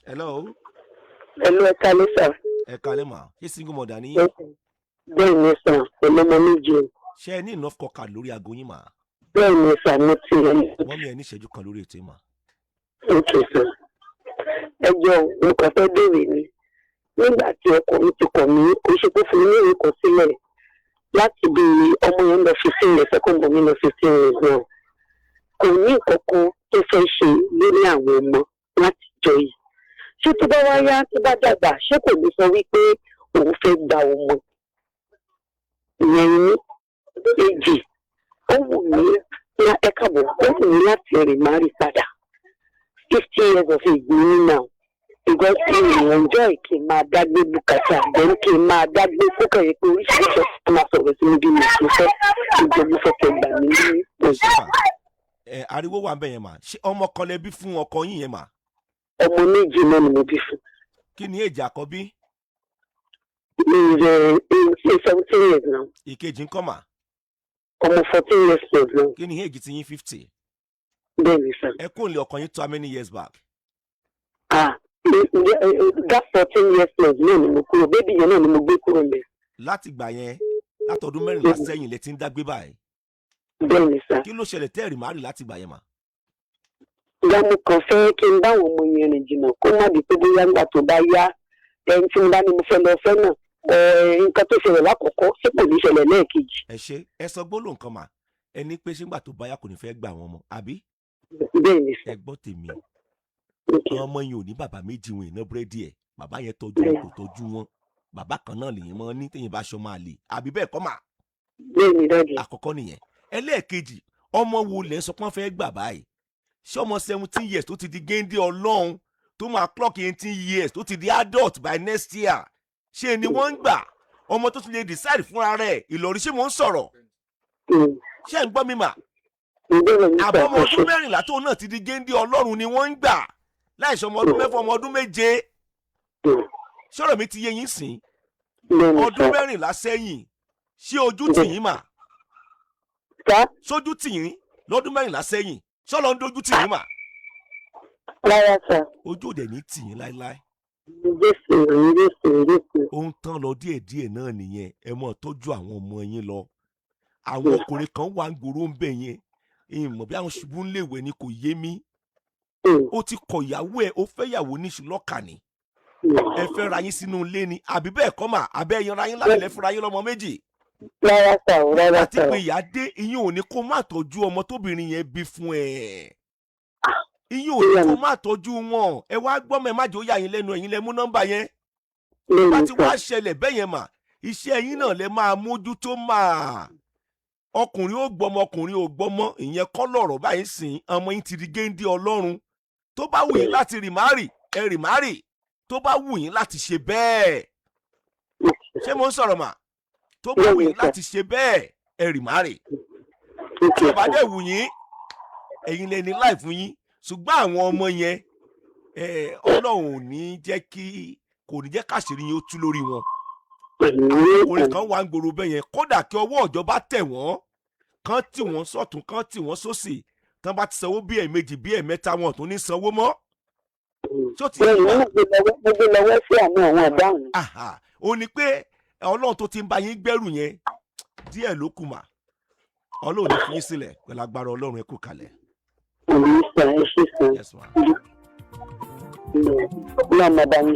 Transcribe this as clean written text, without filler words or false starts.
Hello. Hello, Kalisa. Kalema. Ṣé single mother ni? Bẹ́ẹ̀ ni sà, ọmọ méjì. Ṣé ẹ ní enough kọ́kà lórí aago yín mà? Bẹ́ẹ̀ ni sà, mo ti rẹ̀. Wọ́n mi ẹ ní ìṣẹ́jú kan lórí ètò yìí mà. Okay sir. Ẹ jọ nǹkan fẹ́ béèrè ni. Nígbà tí ọkọ mi ti kọ̀ mí, ó ṣe pé fún mi ní ìwé kan sílẹ̀ láti bí ọmọ yẹn lọ 15 years, second born mi lọ 15 years náà. Kò ní nǹkan kan tó fẹ́ ṣe lórí àwọn ọmọ láti jọ yìí. Ṣé tó bá wá yá tó bá dàgbà, ṣé kò ní sọ wípé òun fẹ́ gba ọmọ? Ìyẹn ní èjì, ó wù mí ó wù mí láti rìn máa rí padà. 50 years of age ni now. Because kí n enjoy kí n máa dágbé bùkátà, then kí n máa dágbé kókè yẹn pé oríṣiríṣi ọ̀sán máa sọ̀rọ̀ sí mi bí mo ṣe fẹ́ ìjọba fẹ́kẹ̀ gbà mí ní oṣù. Ariwo wà bẹ́ẹ̀ yẹn mà. Ṣé ọmọ kan lẹ bí fún ọkọ yín yẹn mà? Ọmọ méjì náà ni mo bí fún. Kí ni èjì àkọ́bí? He's 17 years now. Ìkejì ńkọ́ mà? Ọmọ 14 years old now. Kí ni èjì ti yín 50? Bẹ́ẹ̀ni sir. Ẹ kò lè ọkọ yín tó how many years back? That 14 years old náà ni mo kúrò, bébí yẹn náà ni mo gbé kúrò lẹ̀. Láti gbà yẹn, látọdún 14 sẹ́yìn lẹ ti ń dágbé báyìí. Bẹ́ẹ̀ni sir. Kí ló ṣẹlẹ̀ tẹ́ẹ̀rì má rí láti gbà yẹn mà? Ìyá mo kàn fẹ́ kí n báwọn ọmọ yẹn rìn jìnnà kó má di pé bóyá nígbà tó bá yá ẹni tí mo bá ní mo fẹ́ lọ fẹ́ náà nǹkan tó ṣẹlẹ̀ lákọ̀ọ́kọ́ ṣé kò ní ṣẹlẹ̀ lẹ́ẹ̀kejì. Ẹ sọ gbólóhùn kan mà, ẹni pé ṣé nígbà tó bá yá kò ní fẹ́ gbà wọn mọ́ àbí? Bẹ́ẹ̀ni sir. Ẹ gbọ́ tèmi. Ọmọ yẹn ò ní bàbá méjì wọn ìná búrẹ́dì ẹ̀, bàbá yẹn tọ́jú wọn kò tọ́jú wọn, bàbá kan náà lèyìn mọ́ ní tẹ̀yìn bá aṣọ máa lè àbí bẹ́ẹ̀ kọ́ mà? Bẹ́ẹ̀ni dájú. Àkọ́kọ́ nìyẹn. Ẹlẹ́ẹ̀kejì, ọmọ wo lẹ́ sọ pé wọ́n fẹ́ gbà báyìí? Ṣé ọmọ 17 years tó ti di géńdé Ọlọ́run tó máa clock 18 years tó ti di adult by next year ṣé ni wọ́n ń gbà? Ọmọ tó ti lè decide fúnra rẹ̀ Ìlọrin ṣé mò ń sọ̀rọ̀? Ṣé ń gbọ́ mi mà? Àbọ̀ ọmọ ọdún 14 tó náà ti di géńdé Ọlọ́run ni wọ́n ń gbà láìsọ ọmọ ọdún 4 ọmọ ọdún 7. Ṣọ́rọ̀ mi ti yé yín sìn? Ọdún 14 sẹ́yìn ṣé ojú tì yín mà? Sójú tì yín lọ́dún 14 sẹ́yìn ṣọ́lọ́ ń dojú tì yín mà? Rárá sà. Ojú òde ní tì yín láéláé. Ó ń tán lọ díẹ̀díẹ̀ náà nìyẹn, ẹ mọ̀ tọ́jú àwọn ọmọ yín lọ. Àwọn ọkùnrin kan wà ń gbòòrò ń bẹ̀ yẹn, ìmọ̀ bí àwọn ṣubú ń léwẹ̀ ni kò yé mi. Ó ti kọ ìyàwó ẹ̀, ó fẹ́ yàwó níṣu lọ́kà ni. Ẹ fẹ́ ra yín sínú ilé ni, àbí bẹ́ẹ̀ kọ́ mà, àbẹ́ ẹ̀yin ra yín lálẹ́ fúnra yín lọ́mọ méjì. Rárá sà, rárá sà. Àti pé ìyá dé, ìyẹn ò ní kó má tọ́jú ọmọ tóbìnrin yẹn bí fún ẹ. Ìyẹn ò ní kó má tọ́jú wọn. Ẹ wá gbọ́ mọ́ ẹ má jẹ́ ó yà yín lẹ́nu, ẹ̀yin lẹ mú nọ́mbà yẹn. Bá ti wá ṣẹlẹ̀ bẹ́ẹ̀ yẹn mà, iṣẹ́ yín náà lẹ máa mójútó mà. Ọkùnrin ó gbọ́mọ, ọkùnrin ò gbọ́mọ, ìyẹn kọ́ lọ̀rọ̀ báyìí sìn, ọmọ yín ti di géńdé Ọlọ́run. Tó bá wù yín láti rìmárì, ẹ rìmárì. Tó bá wù yín láti ṣe bẹ́ẹ̀. Ṣé mo ń sọ̀rọ̀ mà? Tó bá wù yín láti ṣe bẹ́ẹ̀, ẹ rìmárì. Tí ó bá dẹ̀ wù yín, ẹ̀yin lẹni láì fún yín. Ṣùgbọ́n àwọn ọmọ yẹn, Ọlọ́run ò ní jẹ́ kí kò ní jẹ́ káṣírí yín ó tú lórí wọn. Ọkùnrin kan wà ń gbòòrò bẹ́ẹ̀ yẹn, kódà kí ọwọ́ ìjọba tẹ̀ wọ́n, kán tì wọ́n sọ́tún, kán tì wọ́n sósì, tán bá ti sanwó bí ẹ̀ẹ̀mejì bí ẹ̀ẹ̀mẹ́ta wọn tún ní sanwó mọ́. Mo gbé lọ́wọ́ sí àwọn ọ̀daràn. Ó ní pé Ọlọ́run tó ti ń bá yín gbẹ́rù yẹn díẹ̀ ló kù mà. Ọlọ́run ní fi yín sílẹ̀ pẹ̀lú agbára Ọlọ́run ẹ kú kalẹ̀. Yes, ma'am. No, no, madam.